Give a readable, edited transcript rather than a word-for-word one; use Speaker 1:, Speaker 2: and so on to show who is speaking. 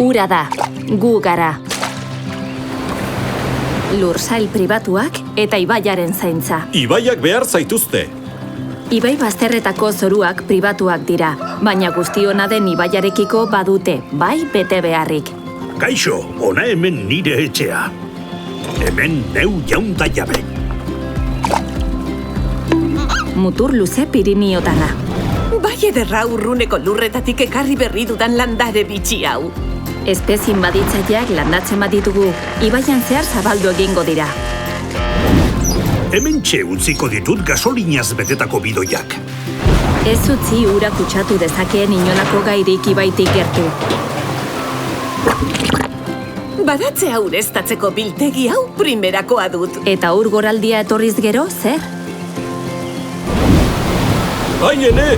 Speaker 1: Ura da, gu gara. Lursail pribatuak eta ibaiaren zaintza.
Speaker 2: Ibaiak behar zaituzte.
Speaker 1: Ibai bazterretako zoruak pribatuak dira, baina guztiona den ibaiarekiko badute, bai bete beharrik.
Speaker 3: Kaixo, ona hemen nire etxea. Hemen neu jaunta jabe.
Speaker 1: Mutur luze Piriniotarra.
Speaker 4: Bai ederra urruneko lurretatik ekarri berri dudan landare bitxi hau.
Speaker 1: Espezien baditzaileak landatzen baditugu, ibaian zehar zabaldu egingo dira.
Speaker 3: Hemen utziko ditut gasolinaz betetako bidoiak.
Speaker 1: Ez utzi ura kutsatu dezakeen inolako gairik ibaitik gertu.
Speaker 4: Baratzea ureztatzeko biltegi hau primerakoa dut.
Speaker 1: Eta ur goraldia etorriz gero, zer?
Speaker 2: Aiene,